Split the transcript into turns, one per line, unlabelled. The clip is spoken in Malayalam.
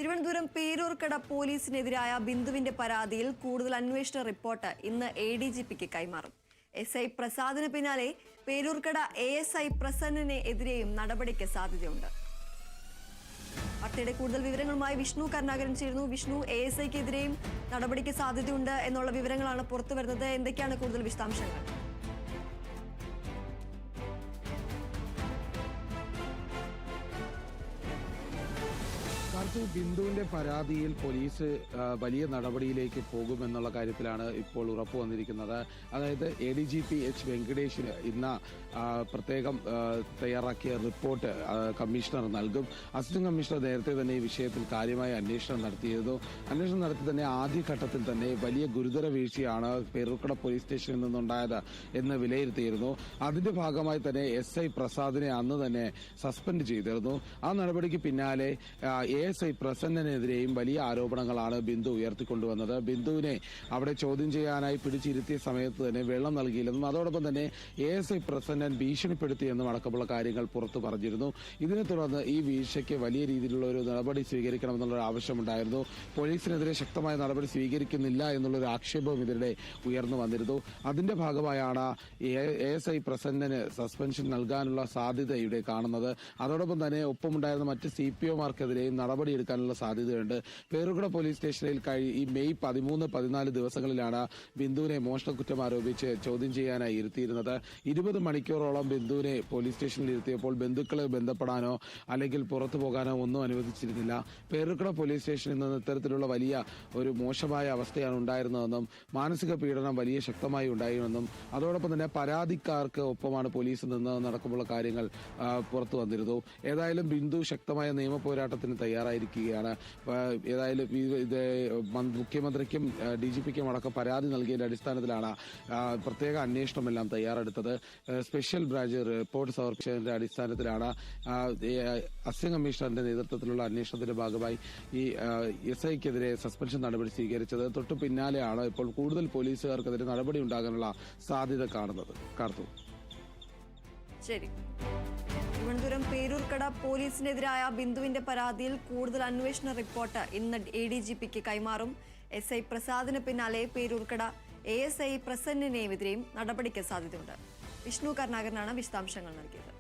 തിരുവനന്തപുരം പേരൂർക്കട പോലീസിനെതിരായ ബിന്ദുവിന്റെ പരാതിയിൽ കൂടുതൽ അന്വേഷണ റിപ്പോർട്ട് ഇന്ന് എഡിജിപിക്ക് കൈമാറും. എസ്ഐ പ്രസാദിന് പിന്നാലെ പേരൂർക്കട എഎസ്ഐ പ്രസന്നനെ എതിരെയും നടപടിക്ക് സാധ്യതയുണ്ട്. വാർത്തയുടെ കൂടുതൽ വിവരങ്ങളുമായി വിഷ്ണു കരുണാകരൻ ചേരുന്നു. വിഷ്ണു, എഎസ്ഐക്കെതിരെയും നടപടിക്ക് സാധ്യതയുണ്ട് എന്നുള്ള വിവരങ്ങളാണ് പുറത്തു വരുന്നത്. എന്തൊക്കെയാണ് കൂടുതൽ വിശദാംശങ്ങൾ?
ബിന്ദുവിന്റെ പരാതിയിൽ പോലീസ് വലിയ നടപടിയിലേക്ക് പോകുമെന്നുള്ള കാര്യത്തിലാണ് ഇപ്പോൾ ഉറപ്പു വന്നിരിക്കുന്നത്. അതായത് എഡിജിപി എച്ച് വെങ്കടേഷിന് ഇന്ന് പ്രത്യേകം തയ്യാറാക്കിയ റിപ്പോർട്ട് കമ്മീഷണർ നൽകും. അസിസ്റ്റന്റ് കമ്മീഷണർ നേരത്തെ തന്നെ ഈ വിഷയത്തിൽ കാര്യമായ അന്വേഷണം നടത്തിയിരുന്നു. അന്വേഷണം നടത്തി തന്നെ ആദ്യഘട്ടത്തിൽ തന്നെ വലിയ ഗുരുതര വീഴ്ചയാണ് പേരൂർക്കട പോലീസ് സ്റ്റേഷനിൽ നിന്നുണ്ടായത് എന്ന് വിലയിരുത്തിയിരുന്നു. അതിന്റെ ഭാഗമായി തന്നെ എസ്ഐ പ്രസാദിനെ അന്ന് തന്നെ സസ്പെൻഡ് ചെയ്തിരുന്നു. ആ നടപടിക്ക് പിന്നാലെ എഎസ്ഐ പ്രസന്നനെതിരെയും വലിയ ആരോപണങ്ങളാണ് ബിന്ദു ഉയർത്തിക്കൊണ്ടുവന്നത്. ബിന്ദുവിനെ അവിടെ ചോദ്യം ചെയ്യാനായി പിടിച്ചിരുത്തിയ സമയത്ത് തന്നെ വെള്ളം നൽകിയില്ലെന്നും അതോടൊപ്പം തന്നെ എഎസ്ഐ പ്രസന്നൻ ഭീഷണിപ്പെടുത്തിയെന്നും അടക്കമുള്ള കാര്യങ്ങൾ പുറത്തു പറഞ്ഞിരുന്നു. ഇതിനെ തുടർന്ന് ഈ വീഴ്ചയ്ക്ക് വലിയ രീതിയിലുള്ള ഒരു നടപടി സ്വീകരിക്കണമെന്നുള്ള ആവശ്യമുണ്ടായിരുന്നു. പോലീസിനെതിരെ ശക്തമായ നടപടി സ്വീകരിക്കുന്നില്ല എന്നുള്ളൊരു ആക്ഷേപവും ഇതിനിടെ ഉയർന്നു വന്നിരുന്നു. അതിന്റെ ഭാഗമായാണ് എഎസ്ഐ പ്രസന്നന് സസ്പെൻഷൻ നൽകാനുള്ള സാധ്യത ഇവിടെ കാണുന്നത്. അതോടൊപ്പം തന്നെ ഒപ്പമുണ്ടായിരുന്ന മറ്റ് CPOമാർക്കെതിരെയും നടപടിയെടുക്കാനുള്ള സാധ്യതയുണ്ട്. പേരൂർക്കട പോലീസ് സ്റ്റേഷനിൽ ഈ മെയ് 13, 14 ദിവസങ്ങളിലാണ് ബിന്ദുവിനെ മോഷണക്കുറ്റം ആരോപിച്ച് ചോദ്യം ചെയ്യാനായി ഇരുത്തിയിരുന്നത്. 20 മണിക്കൂറോളം ബിന്ദുവിനെ പോലീസ് സ്റ്റേഷനിൽ ഇരുത്തിയപ്പോൾ ബന്ധുക്കളെ ബന്ധപ്പെടാനോ അല്ലെങ്കിൽ പുറത്തു പോകാനോ ഒന്നും അനുവദിച്ചിരുന്നില്ല. പേരൂർക്കട പോലീസ് സ്റ്റേഷനിൽ നിന്ന് ഇത്തരത്തിലുള്ള വലിയ ഒരു മോശമായ അവസ്ഥയാണ് ഉണ്ടായിരുന്നതെന്നും മാനസിക പീഡനം വലിയ ശക്തമായി ഉണ്ടായിരുന്നെന്നും അതോടൊപ്പം തന്നെ പരാതിക്കാർക്ക് ഒപ്പമാണ് പോലീസ് നിന്നതെന്നടക്കമുള്ള കാര്യങ്ങൾ പുറത്തു വന്നിരുന്നു. ഏതായാലും ബിന്ദു ശക്തമായ നിയമ പോരാട്ടത്തിന് തയ്യാറായിരിക്കുകയാണ്. ഏതായാലും ഇത് മുഖ്യമന്ത്രിക്കും DGPക്കും അടക്കം പരാതി നൽകിയതിന്റെ അടിസ്ഥാനത്തിലാണ് പ്രത്യേക അന്വേഷണമെല്ലാം തയ്യാറെടുത്തത്. സ്പെഷ്യൽ ബ്രാഞ്ച് റിപ്പോർട്ട് സമർപ്പിച്ചതിന്റെ അടിസ്ഥാനത്തിലാണ് അസിസ്റ്റന്റ് കമ്മീഷണറുടെ നേതൃത്വത്തിലുള്ള അന്വേഷണത്തിന്റെ ഭാഗമായി ഈ എസ്ഐക്കെതിരെ സസ്പെൻഷൻ നടപടി സ്വീകരിച്ചത്. തൊട്ടു പിന്നാലെയാണ് ഇപ്പോൾ കൂടുതൽ പോലീസുകാർക്കെതിരെ നടപടി ഉണ്ടാകാനുള്ള സാധ്യത കാണുന്നത്. കാർത്തു.
ശരി. തിരുവനന്തപുരം പേരൂർക്കട പോലീസിനെതിരായ ബിന്ദുവിന്റെ പരാതിയിൽ കൂടുതൽ അന്വേഷണ റിപ്പോർട്ട് ഇന്ന് എഡിജിപിക്ക് കൈമാറും. എസ്ഐ പ്രസാദിന് പിന്നാലെ പേരൂർക്കട എഎസ്ഐ പ്രസന്നനെതിരെയും നടപടിക്ക് സാധ്യതയുണ്ട്. വിഷ്ണു കരുണാകരനാണ് വിശദാംശങ്ങൾ നൽകിയത്.